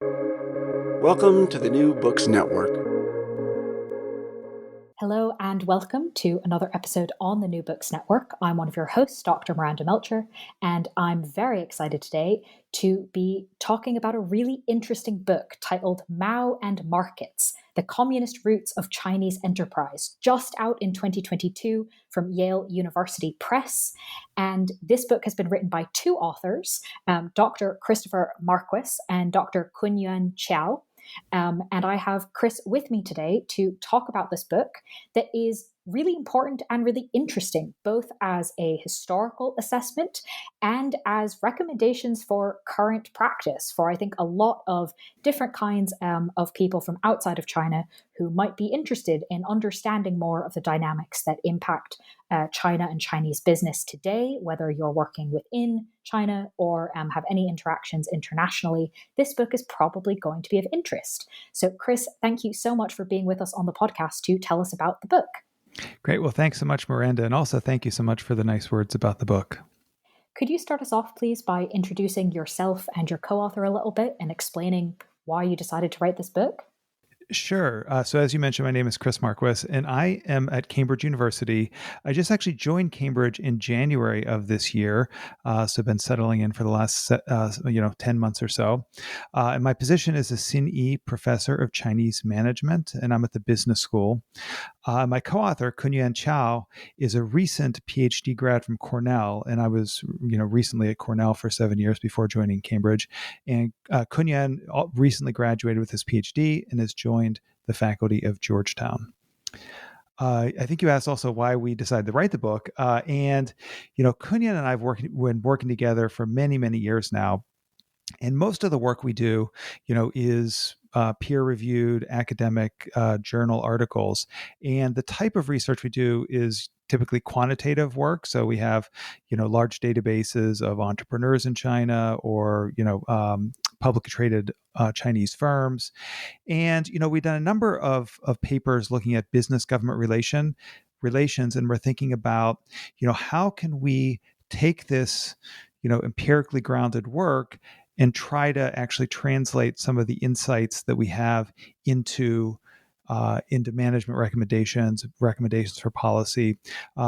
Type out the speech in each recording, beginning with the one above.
Welcome to the New Books Network. Hello and welcome to another episode on the New Books Network. I'm one of your hosts, Dr. Miranda Melcher, and I'm very excited today to be talking about a really interesting book titled Mao and Markets: The Communist Roots of Chinese Enterprise, just out in 2022 from Yale University Press. And this book has been written by two authors, Dr. Christopher Marquis and Dr. Kunyuan Qiao. And I have Chris with me today to talk about this book that is really important and really interesting, both as a historical assessment and as recommendations for current practice for, I think, a lot of different kinds of people from outside of China who might be interested in understanding more of the dynamics that impact China and Chinese business today, whether you're working within China or have any interactions internationally. This book is probably going to be of interest. So, Chris, thank you so much for being with us on the podcast to tell us about the book. Great. Well, thanks so much, Miranda. And also thank you so much for the nice words about the book. Could you start us off, please, by introducing yourself and your co-author a little bit and explaining why you decided to write this book? Sure. So as you mentioned, my name is Chris Marquis, and I am at Cambridge University. I just actually joined Cambridge in January of this year, so I've been settling in for the last 10 months or so. And my position is a Sin E professor of Chinese management, and I'm at the business school. My co-author, Kunyuan Qiao, is a recent PhD grad from Cornell, and I was, recently at Cornell for 7 years before joining Cambridge. And Kunyuan recently graduated with his PhD and has joined the faculty of Georgetown. I think you asked also why we decided to write the book. And Kunyuan and I have been working together for many, many years now. And most of the work we do, is peer-reviewed academic journal articles. And the type of research we do is typically quantitative work. So we have, large databases of entrepreneurs in China or, publicly traded Chinese firms. And, we've done a number of papers looking at business-government relations, and we're thinking about, how can we take this, empirically grounded work and try to actually translate some of the insights that we have into management recommendations for policy.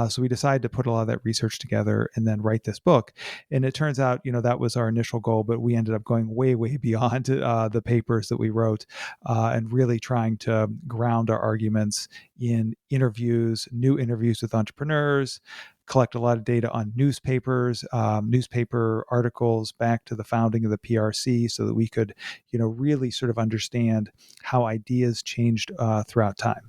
So we decided to put a lot of that research together and then write this book. And it turns out, that was our initial goal, but we ended up going way, way beyond the papers that we wrote and really trying to ground our arguments in new interviews with entrepreneurs, collect a lot of data on newspapers, newspaper articles back to the founding of the PRC so that we could, really sort of understand how ideas changed throughout time.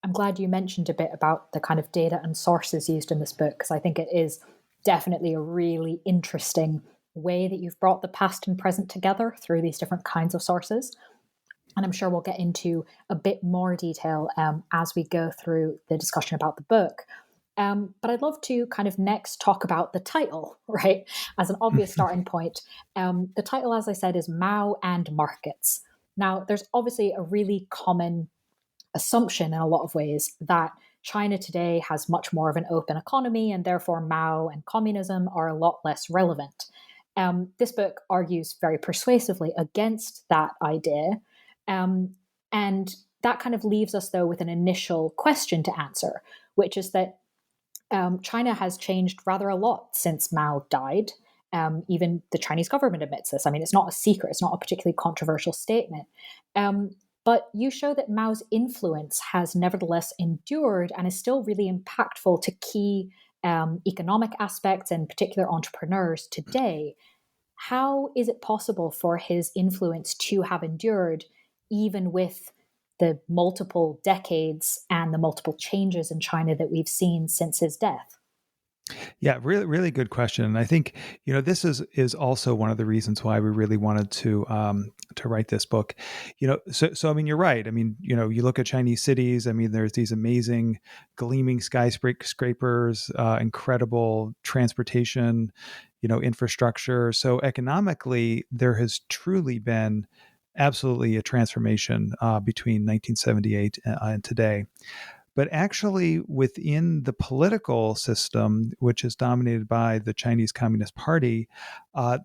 I'm glad you mentioned a bit about the kind of data and sources used in this book, because I think it is definitely a really interesting way that you've brought the past and present together through these different kinds of sources. And I'm sure we'll get into a bit more detail as we go through the discussion about the book. But I'd love to kind of next talk about the title, right? As an obvious starting point. The title, as I said, is Mao and Markets. Now, there's obviously a really common assumption in a lot of ways that China today has much more of an open economy, and therefore Mao and communism are a lot less relevant. This book argues very persuasively against that idea. And that kind of leaves us, though, with an initial question to answer, which is that China has changed rather a lot since Mao died. Even the Chinese government admits this. I mean, it's not a secret. It's not a particularly controversial statement. But you show that Mao's influence has nevertheless endured and is still really impactful to key economic aspects and particular entrepreneurs today. How is it possible for his influence to have endured even with the multiple decades and the multiple changes in China that we've seen since his death? Yeah, really, really good question. And I think, this is also one of the reasons why we really wanted to write this book. So I mean, you're right. I mean, you look at Chinese cities. I mean, there's these amazing, gleaming skyscrapers, incredible transportation, infrastructure. So economically, there has truly been absolutely a transformation between 1978 and today. But actually, within the political system, which is dominated by the Chinese Communist Party,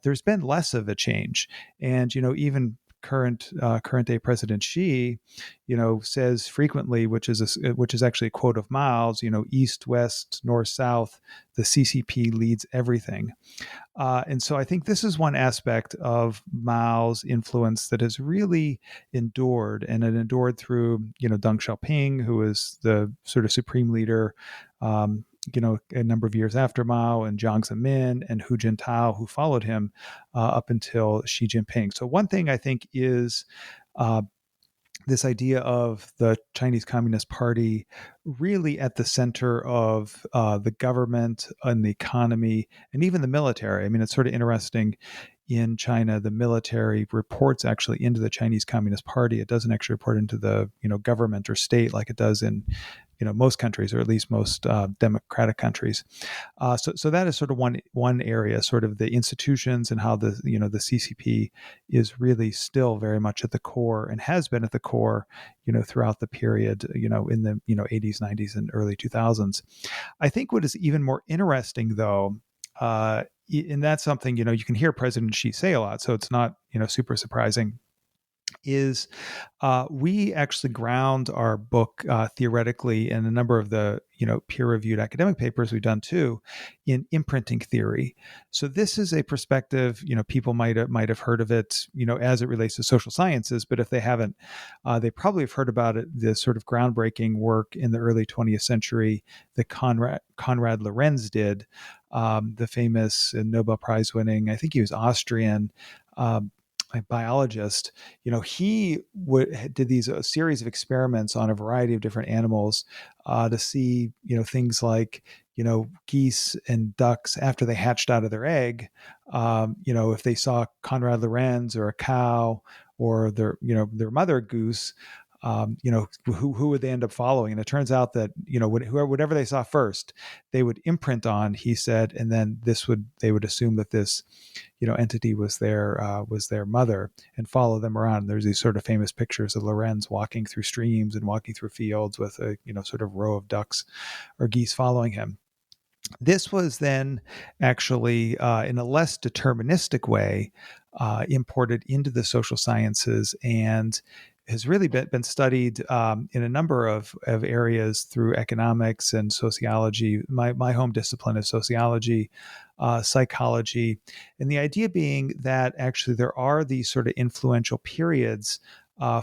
there's been less of a change. And, even current day President Xi, says frequently, which is actually a quote of Mao's, east, west, north, south, the CCP leads everything. And so I think this is one aspect of Mao's influence that has really endured, and it endured through, Deng Xiaoping, who was the sort of supreme leader, a number of years after Mao, and Jiang Zemin and Hu Jintao, who followed him up until Xi Jinping. So one thing I think is this idea of the Chinese Communist Party really at the center of the government and the economy and even the military. I mean, it's sort of interesting. In China, the military reports actually into the Chinese Communist Party. It doesn't actually report into the government or state like it does in most countries, or at least most democratic countries. So that is sort of one area, sort of the institutions, and how the CCP is really still very much at the core and has been at the core throughout the period in the 80s, 90s, and early 2000s. I think what is even more interesting, though, and that's something you can hear President Xi say a lot, so it's not super surprising, is we actually ground our book theoretically in a number of the peer-reviewed academic papers we've done too in imprinting theory. So this is a perspective people might have heard of it as it relates to social sciences, but if they haven't, they probably have heard about it. This sort of groundbreaking work in the early 20th century that Konrad Lorenz did, the famous and Nobel Prize winning, I think he was Austrian, a biologist. He did these a series of experiments on a variety of different animals to see things like geese and ducks after they hatched out of their egg, if they saw Konrad Lorenz or a cow or their mother goose, who would they end up following? And it turns out that whatever they saw first, they would imprint on, he said, and then they would assume that this entity was their mother and follow them around. There's these sort of famous pictures of Lorenz walking through streams and walking through fields with a sort of row of ducks or geese following him. This was then actually in a less deterministic way imported into the social sciences and has really been studied in a number of areas through economics and sociology. My home discipline is sociology, psychology, and the idea being that actually there are these sort of influential periods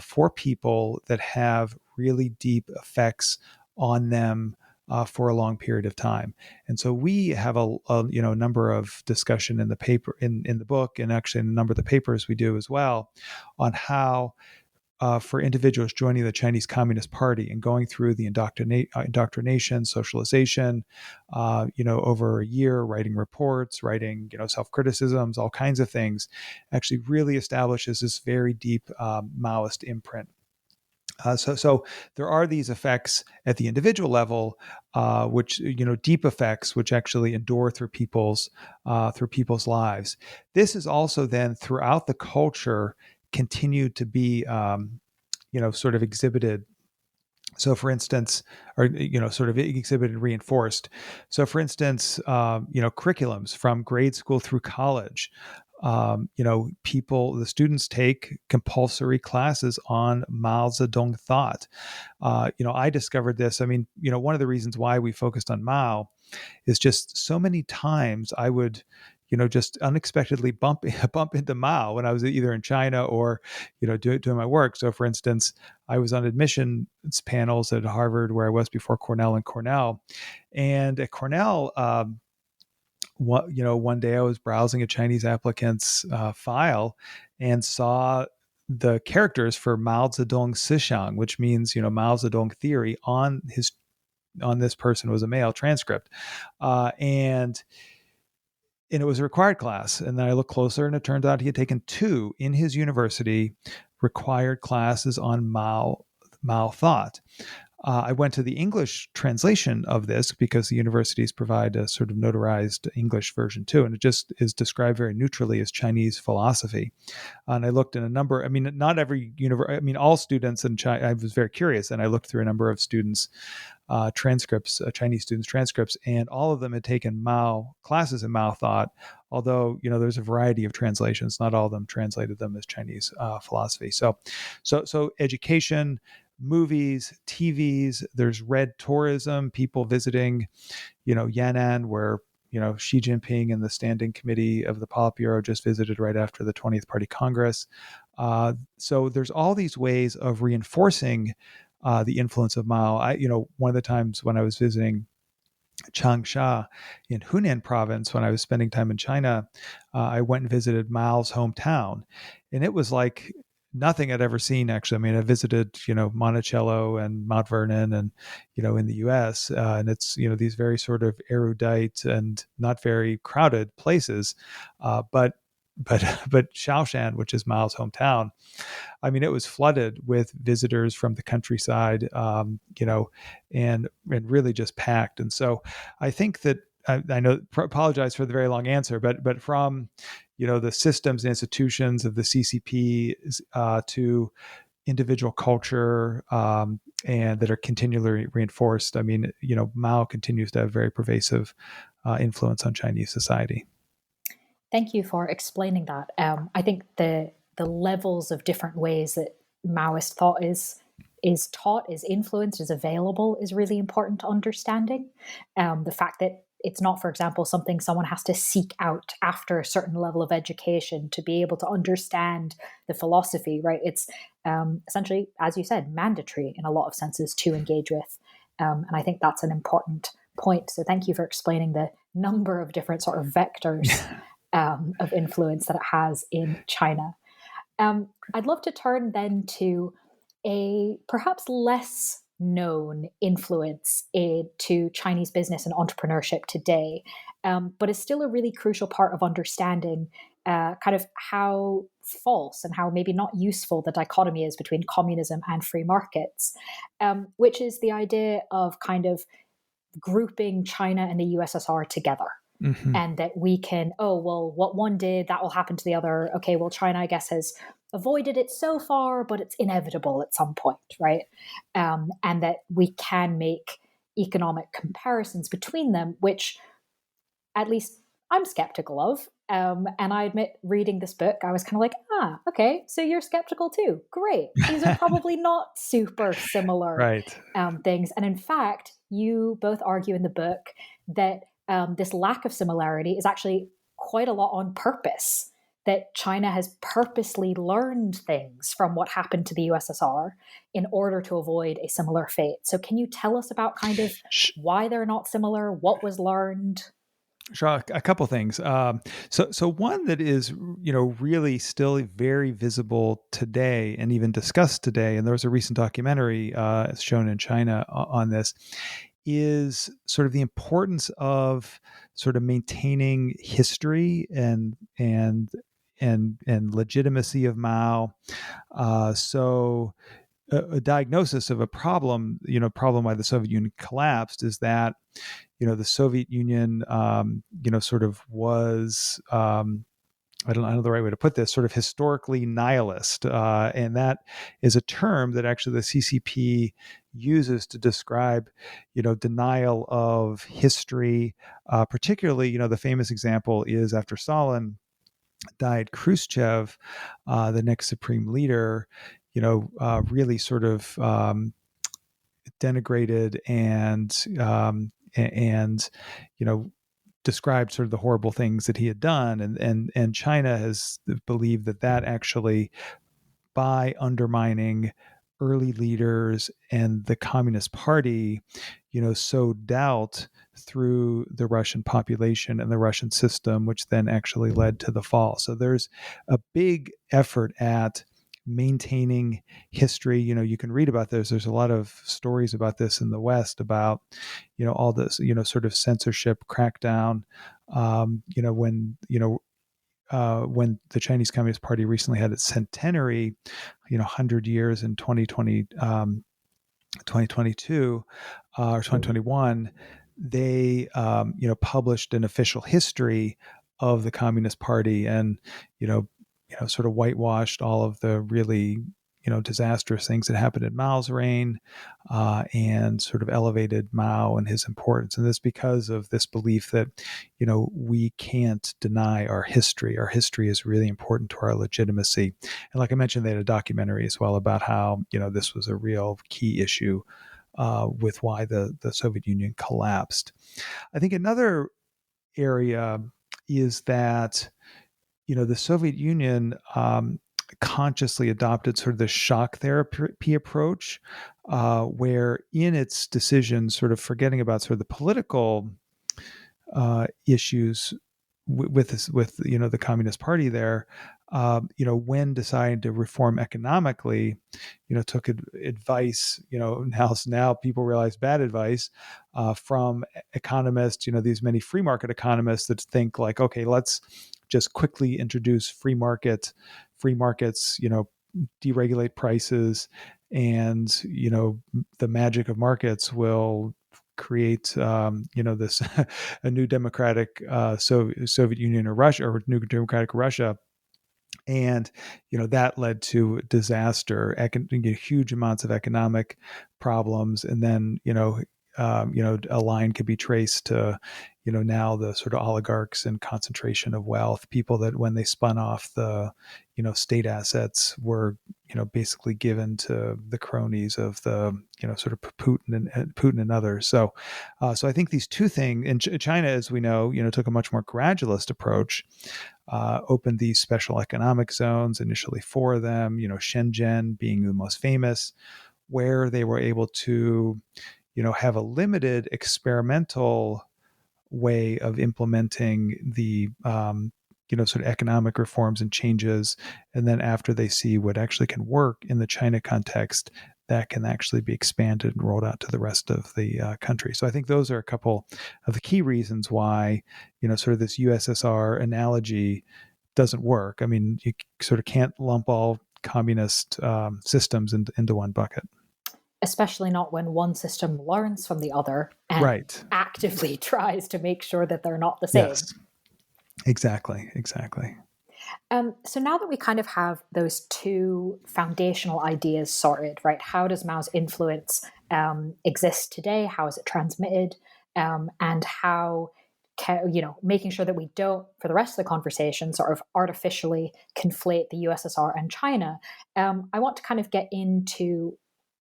for people that have really deep effects on them for a long period of time. And so we have a number of discussion in the paper, in the book, and actually in a number of the papers we do as well, on how for individuals joining the Chinese Communist Party and going through the indoctrination, socialization, over a year, writing reports, writing, self-criticisms, all kinds of things, actually really establishes this very deep Maoist imprint. So there are these effects at the individual level, which deep effects, which actually endure through people's lives. This is also then throughout the culture continued to be, sort of exhibited. So, for instance, or sort of exhibited, reinforced. So, for instance, curriculums from grade school through college. The students take compulsory classes on Mao Zedong thought. I discovered this. I mean, one of the reasons why we focused on Mao is just so many times I would, just unexpectedly bump into Mao when I was either in China or, doing my work. So, for instance, I was on admissions panels at Harvard, where I was before Cornell and Cornell. And at Cornell, one day I was browsing a Chinese applicant's file and saw the characters for Mao Zedong Sishang, which means, Mao Zedong theory on this person was a male transcript. And it was a required class. And then I looked closer and it turned out he had taken 2 in his university required classes on Mao thought. I went to the English translation of this because the universities provide a sort of notarized English version too, and it just is described very neutrally as Chinese philosophy. And I looked in a number. I mean, not every all students in China. I was very curious, and I looked through a number of students' transcripts, Chinese students' transcripts, and all of them had taken Mao classes in Mao thought. Although there's a variety of translations, not all of them translated them as Chinese philosophy. So education, movies, TVs. There's red tourism, people visiting, Yan'an, where Xi Jinping and the Standing Committee of the Politburo just visited right after the 20th Party Congress. So there's all these ways of reinforcing the influence of Mao. One of the times when I was visiting Changsha in Hunan province, when I was spending time in China, I went and visited Mao's hometown, and it was like nothing I'd ever seen. Actually, I mean, I visited Monticello and Mount Vernon, and in the U.S., and it's these very sort of erudite and not very crowded places, but Shaoshan, which is Mao's hometown, I mean, it was flooded with visitors from the countryside, and really just packed. And so I think that I know, apologize for the very long answer, but from, the systems and institutions of the CCP to individual culture, and that are continually reinforced. I mean, Mao continues to have very pervasive influence on Chinese society. Thank you for explaining that. I think the levels of different ways that Maoist thought is taught, is influenced, is available is really important to understanding. The fact that it's not, for example, something someone has to seek out after a certain level of education to be able to understand the philosophy, right? It's essentially, as you said, mandatory in a lot of senses to engage with. And I think that's an important point. So thank you for explaining the number of different sort of vectors of influence that it has in China. I'd love to turn then to a perhaps less known influence to Chinese business and entrepreneurship today, but is still a really crucial part of understanding kind of how false and how maybe not useful the dichotomy is between communism and free markets, which is the idea of kind of grouping China and the USSR together. Mm-hmm. And that we can, what one did, that will happen to the other. Okay, well, China, I guess, has avoided it so far, but it's inevitable at some point, right? And that we can make economic comparisons between them, which at least I'm skeptical of. And I admit, reading this book, I was kind of like, okay, so you're skeptical too. Great. These are probably not super similar Right. Things. And in fact, you both argue in the book that this lack of similarity is actually quite a lot on purpose, that China has purposely learned things from what happened to the USSR in order to avoid a similar fate. So can you tell us about kind of why they're not similar, what was learned? Sure, a couple things. So one that is, really still very visible today and even discussed today, and there was a recent documentary shown in China on this, is sort of the importance of sort of maintaining history and legitimacy of Mao. So a diagnosis of a problem, problem why the Soviet Union collapsed is that, the Soviet Union, sort of was, I don't know the right way to put this, sort of historically nihilist. And that is a term that actually the CCP uses to describe, denial of history. Particularly, the famous example is after Stalin died, Khrushchev, the next supreme leader, really sort of denigrated and described sort of the horrible things that he had done, and China has believed that actually, by undermining early leaders and the Communist Party, sowed doubt through the Russian population and the Russian system, which then actually led to the fall. So there's a big effort at maintaining history. You can read about this. There's a lot of stories about this in the West about, all this, sort of censorship crackdown. When the Chinese Communist Party recently had its centenary, 100 years in 2020, 2022 or 2021, they published an official history of the Communist Party, and sort of whitewashed all of the really disastrous things that happened in Mao's reign, and sort of elevated Mao and his importance. And this because of this belief that we can't deny our history. Our history is really important to our legitimacy. And like I mentioned, they had a documentary as well about how this was a real key issue with why the Soviet Union collapsed. I think another area is that the Soviet Union consciously adopted sort of the shock therapy approach, where in its decisions, sort of forgetting about sort of the political issues with the Communist Party there, when deciding to reform economically, took advice, now people realize bad advice from economists, these many free market economists that think like, okay, let's just quickly introduce free markets, deregulate prices, and the magic of markets will create this a new democratic Soviet Union or Russia, or new democratic Russia. And that led to disaster, huge amounts of economic problems, and then a line could be traced to now the sort of oligarchs and concentration of wealth, people that when they spun off the state assets were basically given to the cronies of the sort of Putin and others. So I think these two things, and China, as we know, took a much more gradualist approach. Opened these special economic zones, initially 4 of them, Shenzhen being the most famous, where they were able to have a limited experimental way of implementing the sort of economic reforms and changes. And then after they see what actually can work in the China context, that can actually be expanded and rolled out to the rest of the country. So I think those are a couple of the key reasons why, sort of this USSR analogy doesn't work. I mean, you sort of can't lump all communist systems into one bucket. Especially not when one system learns from the other and right. actively tries to make sure that they're not the same. Yes, exactly. So now that we kind of have those two foundational ideas sorted, right? How does Mao's influence exist today? How is it transmitted? And how, making sure that we don't, for the rest of the conversation, sort of artificially conflate the USSR and China. I want to kind of get into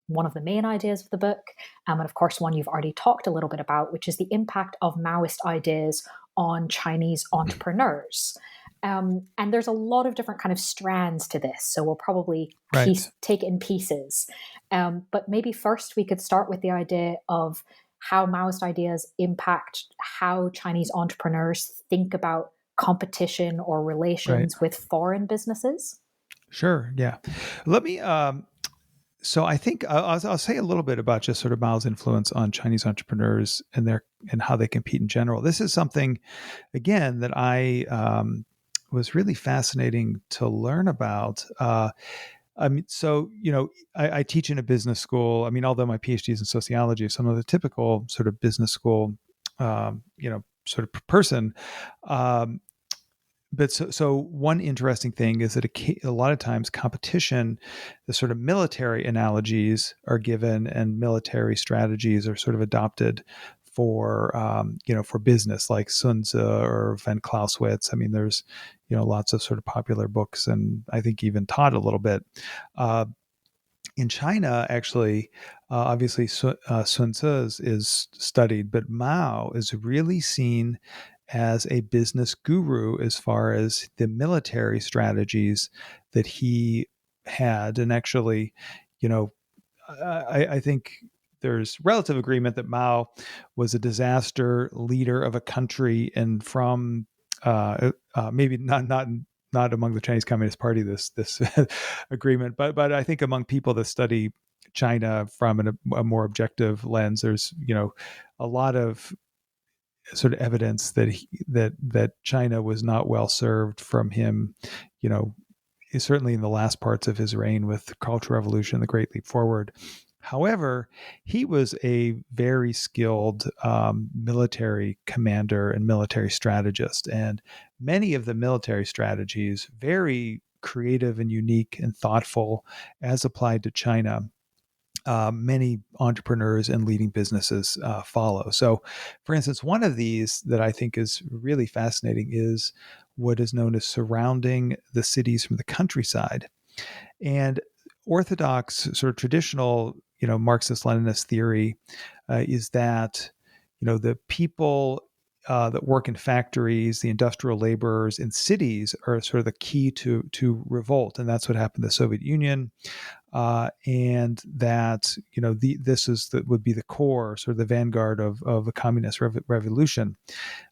one of the main ideas of the book, and of course one you've already talked a little bit about, which is the impact of Maoist ideas on Chinese entrepreneurs. And there's a lot of different kind of strands to this, so we'll probably take it in pieces. But maybe first we could start with the idea of how Maoist ideas impact how Chinese entrepreneurs think about competition or relations with foreign businesses. Sure, yeah. Let me... So I think I'll say a little bit about just sort of Mao's influence on Chinese entrepreneurs and how they compete in general. This is something, again, that I was really fascinating to learn about. I mean, so, I teach in a business school. I mean, although my PhD is in sociology, some of the typical sort of business school, sort of person. But so one interesting thing is that a lot of times competition, the sort of military analogies are given and military strategies are sort of adopted for, for business, like Sun Tzu or Van Clausewitz. I mean, there's, lots of sort of popular books, and I think even taught a little bit. In China, actually, obviously Sun Tzu is studied, but Mao is really seen as a business guru as far as the military strategies that he had. And actually, I think there's relative agreement that Mao was a disaster leader of a country, and from maybe not among the Chinese Communist Party, this agreement, but I think among people that study China from a more objective lens, there's a lot of sort of evidence that China was not well served from him, certainly in the last parts of his reign with the Cultural Revolution, the Great Leap Forward, However, he was a very skilled military commander and military strategist, and many of the military strategies very creative and unique and thoughtful as applied to China. Many entrepreneurs and leading businesses follow. So, for instance, one of these that I think is really fascinating is what is known as surrounding the cities from the countryside. And orthodox, sort of traditional, Marxist-Leninist theory is that, the people that work in factories, the industrial laborers in cities are sort of the key to revolt, and that's what happened in the Soviet Union. And that would be the core, sort of the vanguard of a communist revolution.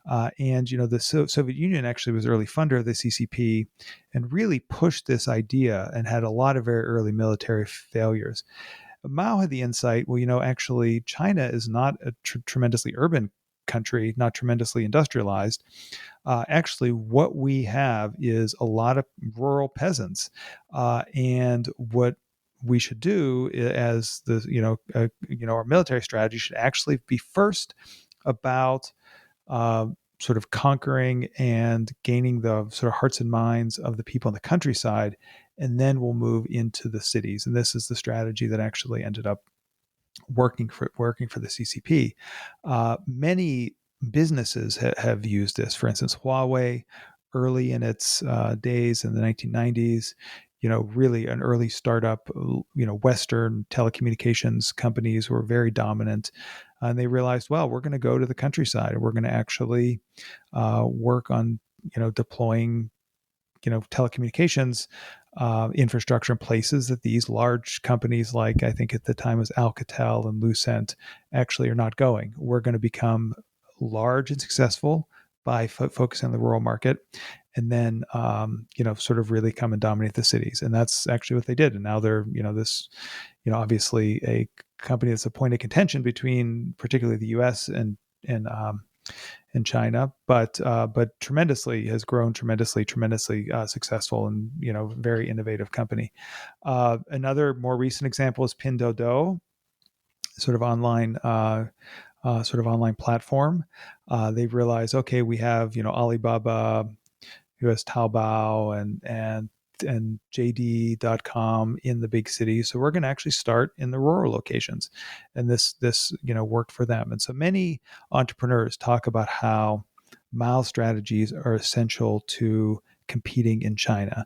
And the Soviet Union actually was early funder of the CCP, and really pushed this idea, and had a lot of very early military failures. Mao had the insight, well, actually, China is not a tremendously urban country, not tremendously industrialized. Actually, what we have is a lot of rural peasants, and what we should do as our military strategy should actually be first about sort of conquering and gaining the sort of hearts and minds of the people in the countryside, and then we'll move into the cities. And this is the strategy that actually ended up working for the CCP. Many businesses have used this. For instance, Huawei, early in its days in the 1990s, really an early startup, Western telecommunications companies were very dominant. And they realized, well, we're going to go to the countryside, and we're going to actually work on, deploying, telecommunications infrastructure in places that these large companies, like I think at the time was Alcatel and Lucent, actually are not going. We're going to become large and successful by focusing on the rural market, and then sort of really come and dominate the cities. And that's actually what they did. And now they're obviously a company that's a point of contention between particularly the U.S. and China, but has grown tremendously successful, and very innovative company. Another more recent example is Pinduoduo, sort of online platform. They've realized, okay, we have Alibaba, who has Taobao and JD.com in the big cities. So we're going to actually start in the rural locations. And this worked for them. And so many entrepreneurs talk about how Mao strategies are essential to competing in China.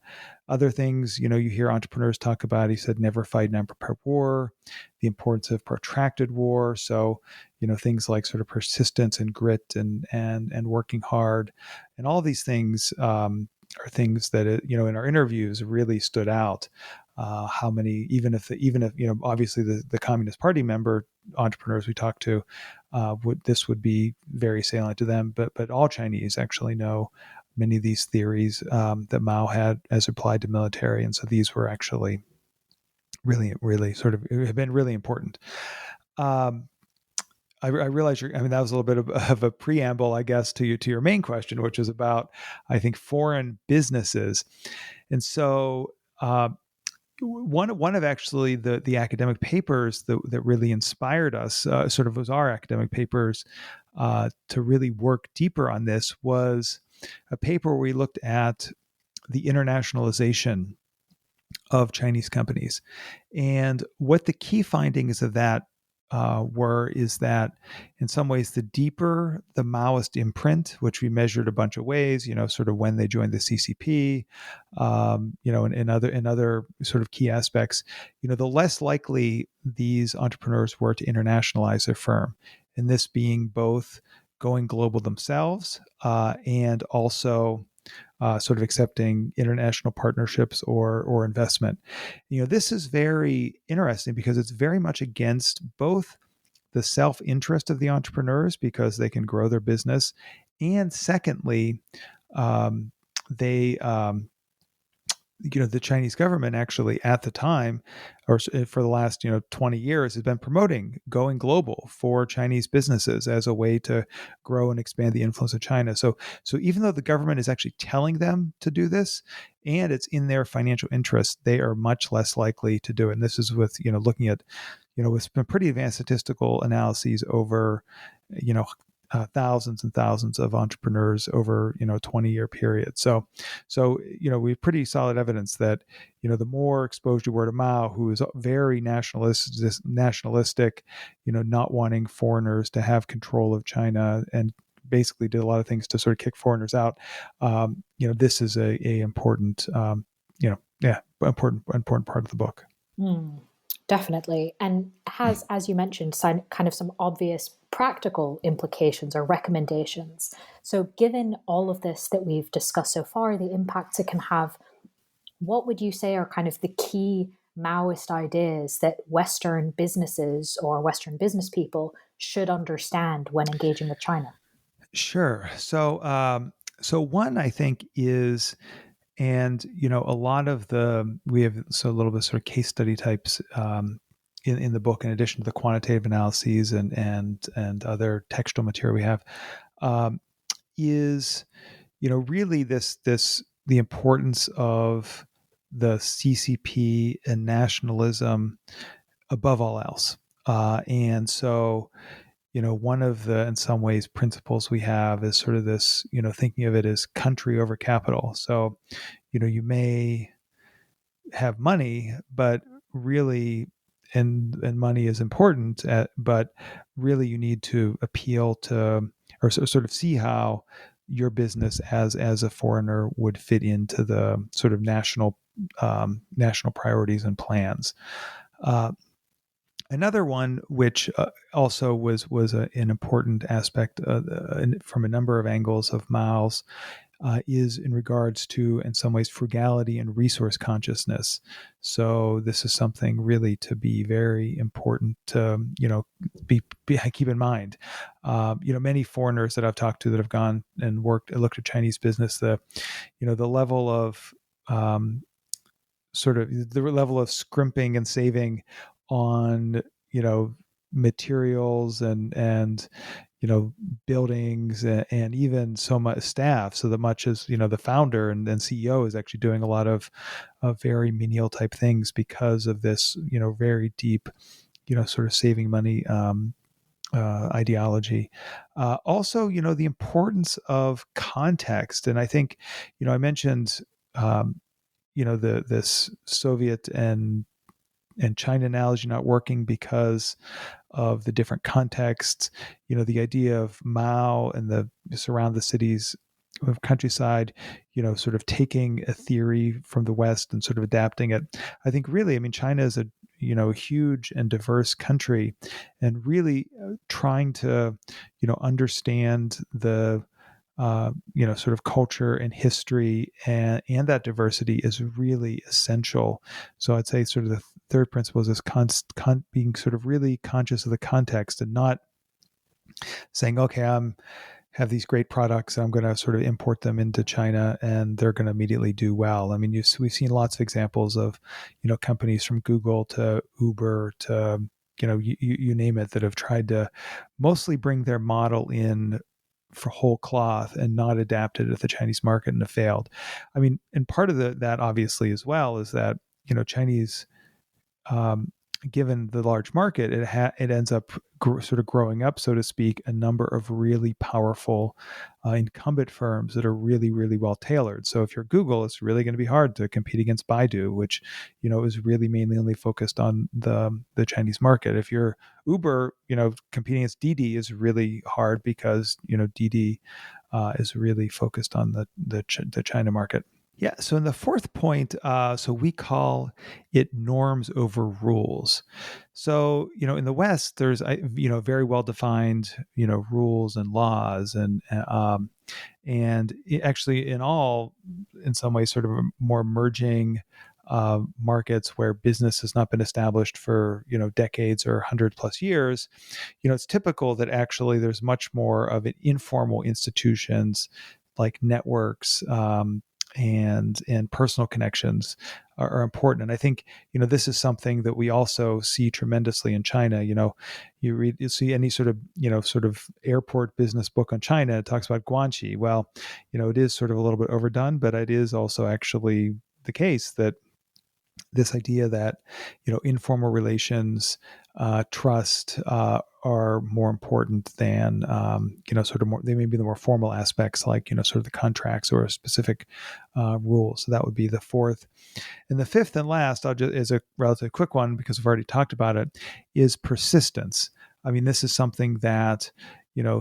Other things, you hear entrepreneurs talk about, he said, never fight an unprepared war, the importance of protracted war. So, things like sort of persistence and grit and working hard, and all these things are things that in our interviews really stood out. How many, even if obviously the Communist Party member entrepreneurs we talked to, would be very salient to them, but all Chinese actually know many of these theories that Mao had as applied to military, and so these were actually really, really sort of have been really important. I realize that was a little bit of a preamble, I guess, to your main question, which is about, I think, foreign businesses. And so one of actually the academic papers that really inspired us, sort of was our academic papers, to really work deeper on this, was a paper where we looked at the internationalization of Chinese companies. And what the key findings of that is that in some ways, the deeper the Maoist imprint, which we measured a bunch of ways, sort of when they joined the CCP, and other sort of key aspects, the less likely these entrepreneurs were to internationalize their firm. And this being both going global themselves and also sort of accepting international partnerships or investment. This is very interesting because it's very much against both the self-interest of the entrepreneurs, because they can grow their business, and secondly, they the Chinese government actually at the time, or for the last 20 years, has been promoting going global for Chinese businesses as a way to grow and expand the influence of China. So even though the government is actually telling them to do this, and it's in their financial interest, they are much less likely to do it. And this is with looking at with some pretty advanced statistical analyses over, thousands and thousands of entrepreneurs over, a 20-year period. So, we have pretty solid evidence that, the more exposed you were to Mao, who is very nationalistic, not wanting foreigners to have control of China, and basically did a lot of things to sort of kick foreigners out. This is a important, important part of the book. Definitely. And has, as you mentioned, kind of some obvious practical implications or recommendations. So, given all of this that we've discussed so far, the impacts it can have, what would you say are kind of the key Maoist ideas that Western businesses or Western business people should understand when engaging with China? Sure. So one, I think, is, and a lot of we have a little bit sort of case study types in the book, in addition to the quantitative analyses and other textual material we have, is really this the importance of the CCP and nationalism above all else, and so. One of the, in some ways, principles we have is sort of this, thinking of it as country over capital. So, you may have money, but really, and money is important, but really you need to appeal to, or sort of see how your business as a foreigner would fit into the sort of national priorities and plans. Another one, which also was an important aspect from a number of angles of Mao's, is in regards to, in some ways, frugality and resource consciousness. So this is something really to be very important to, keep in mind. Many foreigners that I've talked to that have gone and looked at Chinese business, the level of the level of scrimping and saving on materials and buildings and even so much staff, so that much as the founder and CEO is actually doing a lot of very menial type things because of this very deep sort of saving money ideology. Also, the importance of context, and I think I mentioned this Soviet and China analogy not working because of the different contexts. The idea of Mao and the surround the cities of countryside, sort of taking a theory from the West and sort of adapting it. I think really, China is a huge and diverse country, and really trying to understand the sort of culture and history and that diversity is really essential. So I'd say sort of the third principle is this being sort of really conscious of the context and not saying, okay, have these great products, I'm going to sort of import them into China and they're going to immediately do well. We've seen lots of examples of, companies from Google to Uber to, you name it, that have tried to mostly bring their model in for whole cloth and not adapted at the Chinese market and have failed. And part of that obviously as well is that, Chinese, given the large market, it ends up sort of growing up, so to speak, a number of really powerful incumbent firms that are really, really well tailored. So if you're Google, it's really going to be hard to compete against Baidu, which, is really mainly only focused on the Chinese market. If you're Uber, competing against Didi is really hard because, Didi is really focused on the China market. Yeah. So in the fourth point, so we call it norms over rules. So, in the West, there's, very well-defined, rules and laws and actually in some ways, sort of more emerging markets where business has not been established for, decades or 100+ years, it's typical that actually there's much more of an informal institutions like networks, and personal connections are important. And I think, this is something that we also see tremendously in China. You see any sort of airport business book on China, it talks about guanxi. Well, it is sort of a little bit overdone, but it is also actually the case that this idea that, informal relations, trust, are more important than, sort of more, they may be the more formal aspects like, sort of the contracts or specific rules. So that would be the fourth. And the fifth and last, is a relatively quick one because we've already talked about it, is persistence. I mean, this is something that,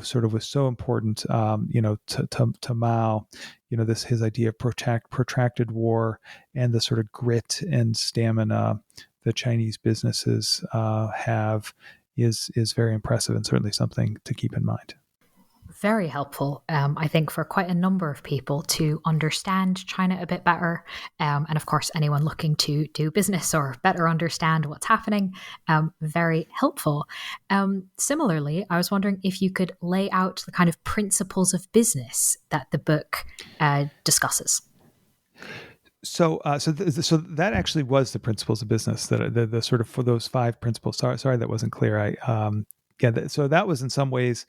sort of was so important, to Mao, his idea of protracted war and the sort of grit and stamina that Chinese businesses have is very impressive and certainly something to keep in mind. Very helpful, I think, for quite a number of people to understand China a bit better. And of course, anyone looking to do business or better understand what's happening, very helpful. Similarly, I was wondering if you could lay out the kind of principles of business that the book discusses. So that actually was the principles of business, that the sort of, for those five principles. Sorry, that wasn't clear. So that was in some ways,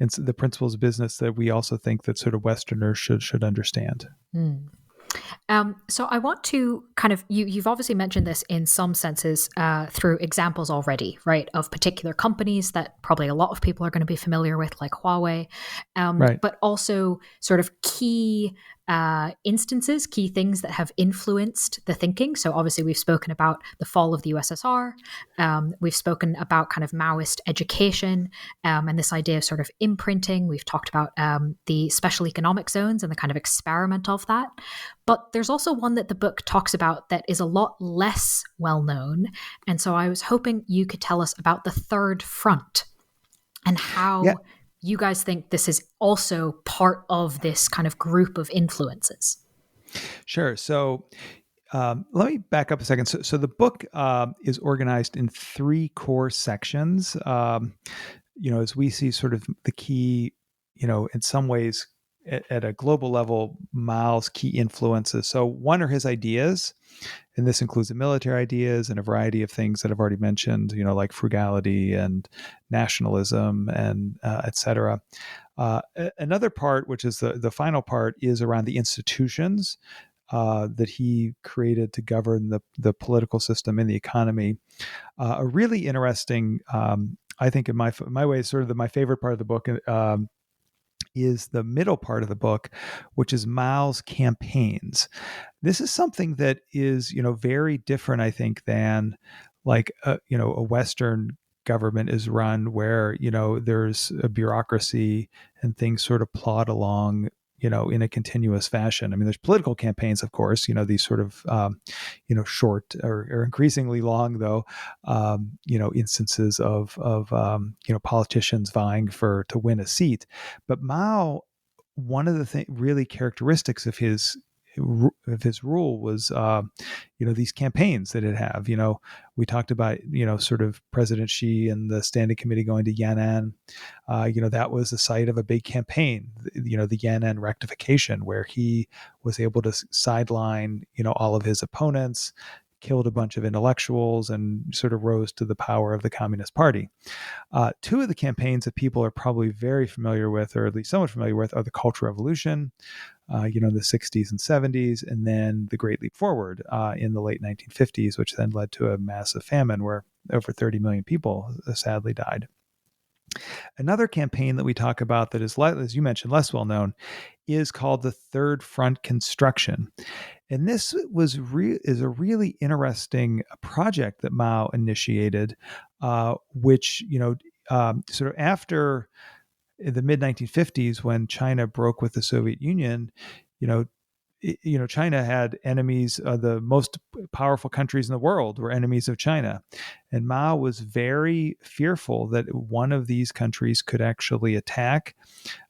and the principles of business that we also think that sort of Westerners should understand. So I want to kind of, you've obviously mentioned this in some senses through examples already, right, of particular companies that probably a lot of people are going to be familiar with, like Huawei, Right. but also sort of key instances, key things that have influenced the thinking. So obviously we've spoken about the fall of the USSR. We've spoken about kind of Maoist education and this idea of sort of imprinting. We've talked about the special economic zones and the kind of experiment of that. But there's also one that the book talks about that is a lot less well known. And so I was hoping you could tell us about the third front and how you guys think this is also part of this kind of group of influences. Sure. So let me back up a second. So the book is organized in three core sections. As we see sort of the key, in some ways at a global level, Mao's key influences. So one are his ideas, and this includes the military ideas and a variety of things that I've already mentioned, like frugality and nationalism and et cetera. Another part, which is the final part, is around the institutions that he created to govern the political system and the economy. A really interesting, I think in my way, sort of my favorite part of the book is the middle part of the book, which is Mao's campaigns. This is something that is, very different, I think, than like, a Western government is run where, there's a bureaucracy and things sort of plod along, in a continuous fashion. I mean, there's political campaigns, of course, these sort of, short or increasingly long, though, instances of politicians vying to win a seat. But Mao, one of the really characteristics of his rule was, these campaigns that it have. We talked about, sort of President Xi and the Standing Committee going to Yan'an. That was the site of a big campaign, the Yan'an rectification, where he was able to sideline, all of his opponents, killed a bunch of intellectuals, and sort of rose to the power of the Communist Party. Two of the campaigns that people are probably very familiar with, or at least somewhat familiar with, are the Cultural Revolution, in the 60s and 70s, and then the Great Leap Forward in the late 1950s, which then led to a massive famine where over 30 million people sadly died. Another campaign that we talk about that is, as you mentioned, less well known, is called the Third Front Construction. And this is a really interesting project that Mao initiated, which, sort of after the mid 1950s, when China broke with the Soviet Union, China had enemies. The most powerful countries in the world were enemies of China. And Mao was very fearful that one of these countries could actually attack.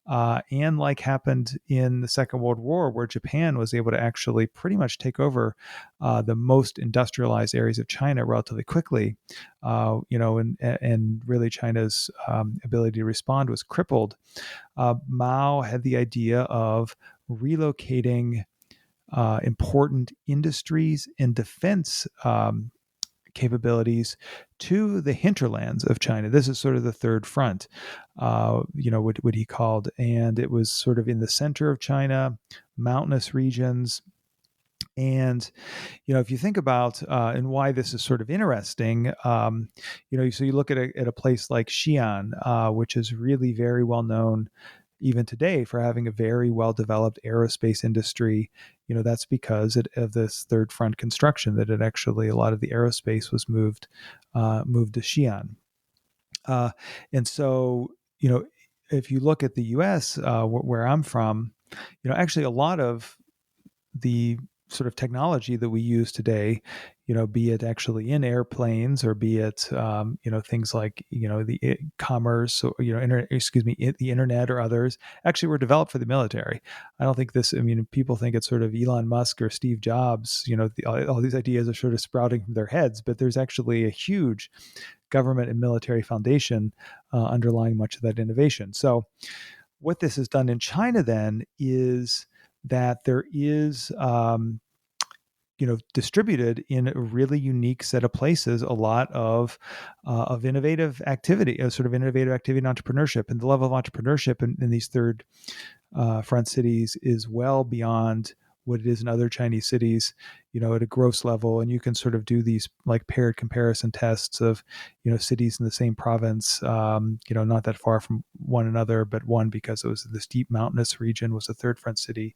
And like happened in the Second World War, where Japan was able to actually pretty much take over the most industrialized areas of China relatively quickly, and really China's ability to respond was crippled. Mao had the idea of relocating important industries and defense capabilities to the hinterlands of China. This is sort of the third front, what he called. And it was sort of in the center of China, mountainous regions, And if you think about and why this is sort of interesting, so you look at a place like Xi'an, which is really very well known even today for having a very well developed aerospace industry. That's because of this third front construction, that it actually, a lot of the aerospace was moved to Xi'an. And so, if you look at the U.S., where I'm from, actually a lot of the sort of technology that we use today, be it actually in airplanes or be it, things like, the commerce, or, the internet or others, actually were developed for the military. I don't think people think it's sort of Elon Musk or Steve Jobs, all these ideas are sort of sprouting from their heads, but there's actually a huge government and military foundation underlying much of that innovation. So what this has done in China then is that there is, distributed in a really unique set of places, a lot of innovative activity, sort of innovative activity and entrepreneurship. And the level of entrepreneurship in these third front cities is well beyond what it is in other Chinese cities, at a gross level. And you can sort of do these like paired comparison tests of, cities in the same province, not that far from one another, but one, because it was this deep mountainous region, was a third front city.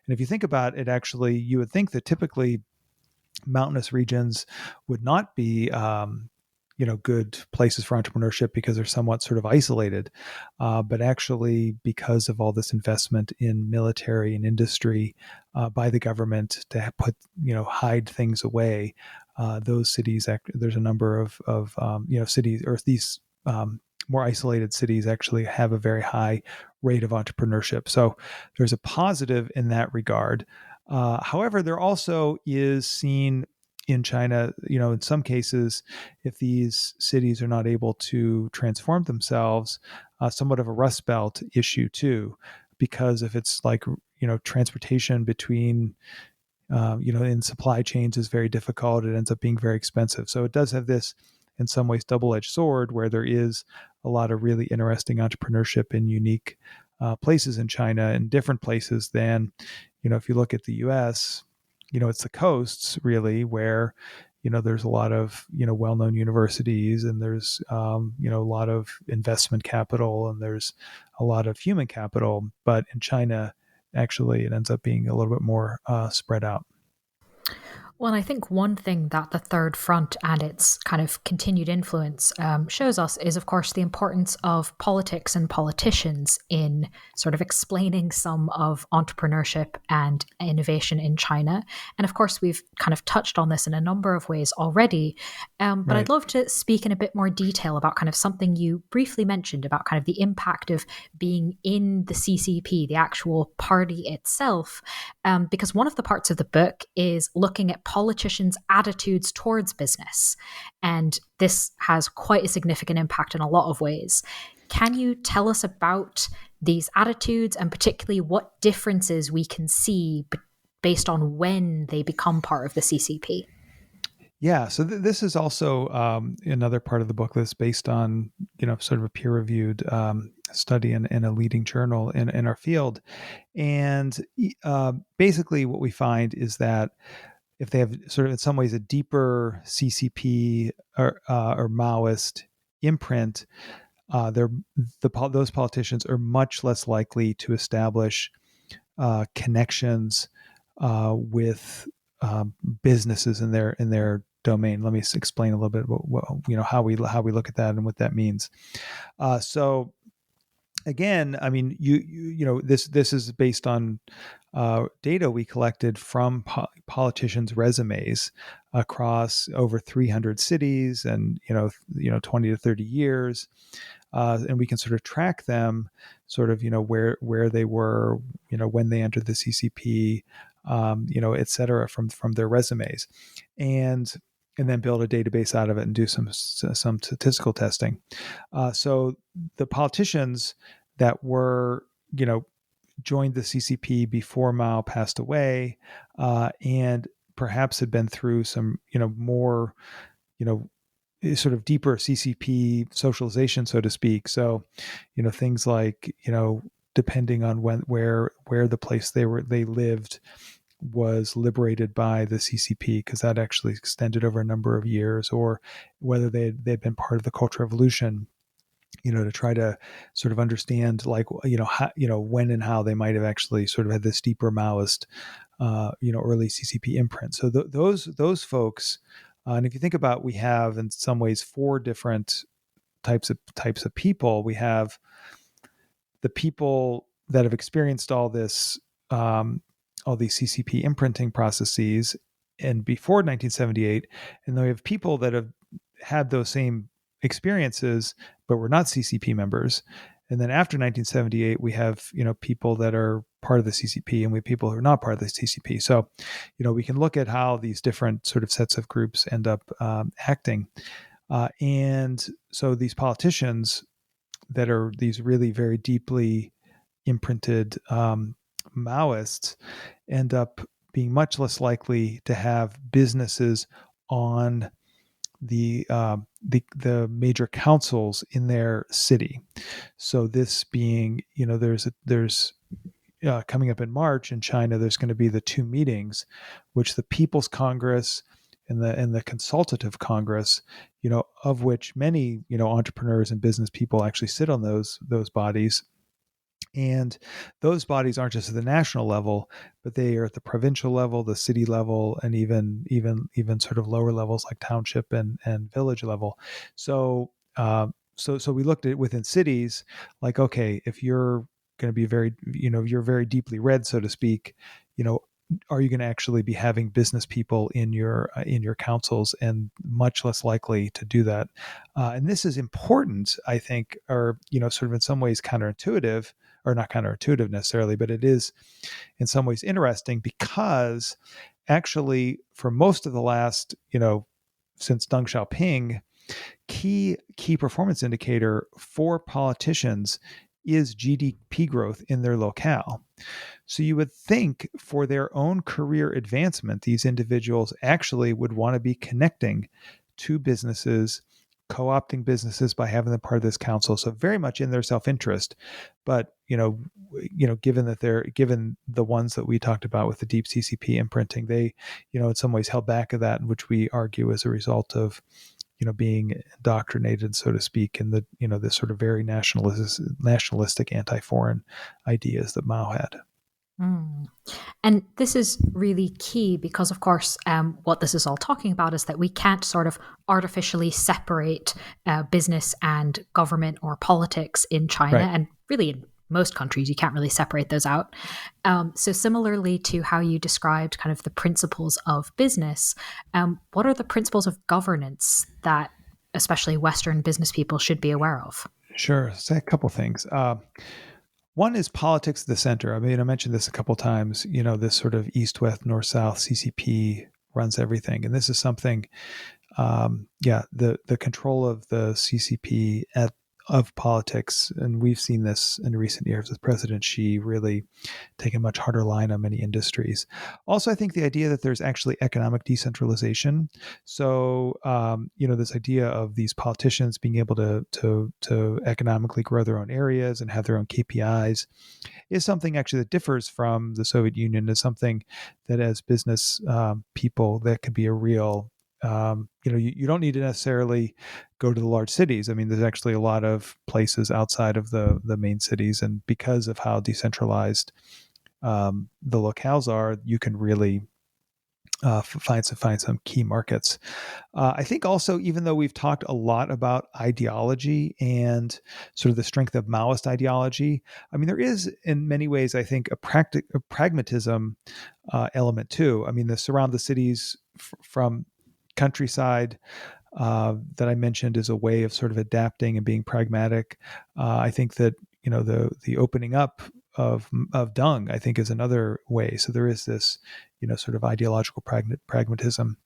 And if you think about it, actually, you would think that typically mountainous regions would not be, good places for entrepreneurship because they're somewhat sort of isolated. But actually, because of all this investment in military and industry by the government to hide things away, those cities, there's a number of cities, or these more isolated cities actually have a very high rate of entrepreneurship. So there's a positive in that regard. However, there also is seen in China, in some cases, if these cities are not able to transform themselves, somewhat of a Rust Belt issue too, because if it's like, transportation between, in supply chains is very difficult, it ends up being very expensive. So it does have this, in some ways, double-edged sword, where there is a lot of really interesting entrepreneurship in unique places in China, and different places than, if you look at the U.S., it's the coasts really where, there's a lot of, well-known universities, and there's, a lot of investment capital, and there's a lot of human capital. But in China, actually, it ends up being a little bit more spread out. Well, I think one thing that the Third Front and its kind of continued influence shows us is, of course, the importance of politics and politicians in sort of explaining some of entrepreneurship and innovation in China. And of course, we've kind of touched on this in a number of ways already. But Right. I'd love to speak in a bit more detail about kind of something you briefly mentioned about kind of the impact of being in the CCP, the actual party itself, because one of the parts of the book is looking at politicians' attitudes towards business. And this has quite a significant impact in a lot of ways. Can you tell us about these attitudes, and particularly what differences we can see based on when they become part of the CCP? Yeah, so this is also another part of the book that's based on, sort of a peer-reviewed study in a leading journal in our field. And basically what we find is that if they have sort of in some ways a deeper CCP or Maoist imprint, those politicians are much less likely to establish connections with businesses in their domain. Let me explain a little bit how we look at that and what that means. So again, I mean, this is based on data we collected from politicians' resumes across over 300 cities, and 20 to 30 years, and we can sort of track them, sort of where they were, when they entered the CCP, et cetera, from their resumes, and then build a database out of it and do some statistical testing. So the politicians that were, joined the CCP before Mao passed away, and perhaps had been through some, more, sort of deeper CCP socialization, so to speak. So, things like, depending on where the place they lived, was liberated by the CCP, because that actually extended over a number of years, or whether they'd been part of the Cultural Revolution, to try to sort of understand, like, how, when and how they might have actually sort of had this deeper Maoist, early CCP imprint. So those folks, and if you think about, we have in some ways four different types of people. We have the people that have experienced all this, all these CCP imprinting processes, and before 1978, and then we have people that have had those same experiences but were not CCP members. And then after 1978, we have people that are part of the CCP, and we have people who are not part of the CCP. So, we can look at how these different sort of sets of groups end up acting. And so these politicians that are these really very deeply imprinted Maoists end up being much less likely to have businesses on the major councils in their city. So this being, there's coming up in March in China, there's going to be the two meetings, which the People's Congress and the Consultative Congress, of which many, entrepreneurs and business people actually sit on those bodies. And those bodies aren't just at the national level, but they are at the provincial level, the city level, and even sort of lower levels like township and village level. So so we looked at it within cities, like, okay, if you're going to be very, you're very deeply red, so to speak, are you going to actually be having business people in your councils, and much less likely to do that. And this is important, I think, or, sort of in some ways counterintuitive, or not counterintuitive necessarily, but it is in some ways interesting, because actually for most of the last, since Deng Xiaoping, key performance indicator for politicians is GDP growth in their locale. So you would think for their own career advancement, these individuals actually would want to be connecting to businesses, co-opting businesses by having them part of this council. So very much in their self-interest. But, given the ones that we talked about with the deep CCP imprinting, they, in some ways held back of that, which we argue as a result of, being indoctrinated, so to speak, in the, this sort of very nationalistic anti-foreign ideas that Mao had. Mm. And this is really key because, of course, what this is all talking about is that we can't sort of artificially separate business and government or politics in China, Right. and really in most countries, you can't really separate those out. So similarly to how you described kind of the principles of business, what are the principles of governance that especially Western business people should be aware of? Sure. Say a couple things. One is politics at the center. I mean, I mentioned this a couple times, this sort of east-west, north-south, CCP runs everything. And this is something, the control of the CCP of politics, and we've seen this in recent years with President Xi really taking a much harder line on many industries. Also, I think the idea that there's actually economic decentralization. So, this idea of these politicians being able to economically grow their own areas and have their own KPIs is something actually that differs from the Soviet Union, is something that as business people, that could be a real, you don't need to necessarily go to the large cities. I mean, there's actually a lot of places outside of the main cities, and because of how decentralized the locales are, you can really find some key markets. I think also, even though we've talked a lot about ideology and sort of the strength of Maoist ideology, I mean, there is in many ways, I think, a pragmatism element too. I mean, the surround the cities from countryside that I mentioned is a way of sort of adapting and being pragmatic. I think that, the opening up of Deng, I think, is another way. So there is this, sort of ideological pragmatism.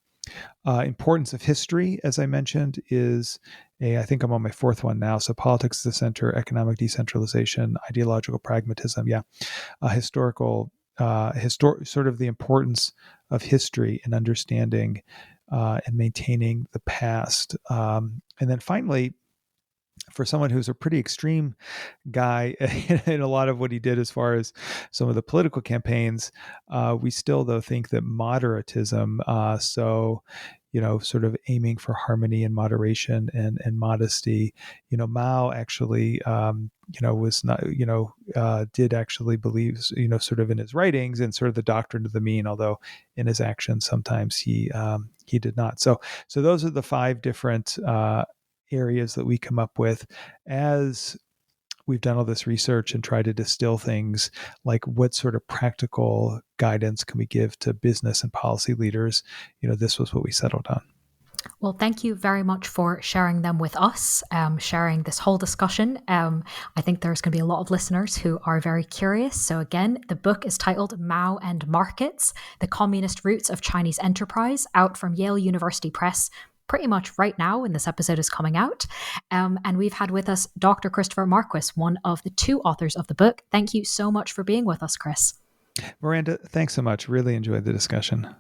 Importance of history, as I mentioned, is I think I'm on my fourth one now. So politics at the center, economic decentralization, ideological pragmatism. Yeah. Historical, sort of the importance of history and understanding and maintaining the past. And then finally, for someone who's a pretty extreme guy in a lot of what he did as far as some of the political campaigns, we still, though, think that moderatism, sort of aiming for harmony and moderation and modesty, Mao actually, was not, did actually believe, sort of in his writings and sort of the doctrine of the mean, although in his actions sometimes he did not. So those are the 5 different areas that we come up with as we've done all this research and tried to distill things like what sort of practical guidance can we give to business and policy leaders. This was what we settled on. Well, thank you very much for sharing them with us, sharing this whole discussion. I think there's going to be a lot of listeners who are very curious. So again, the book is titled Mao and Markets, The Communist Roots of Chinese Enterprise, out from Yale University Press pretty much right now when this episode is coming out. And we've had with us Dr. Christopher Marquis, one of the 2 authors of the book. Thank you so much for being with us, Chris. Miranda, thanks so much. Really enjoyed the discussion.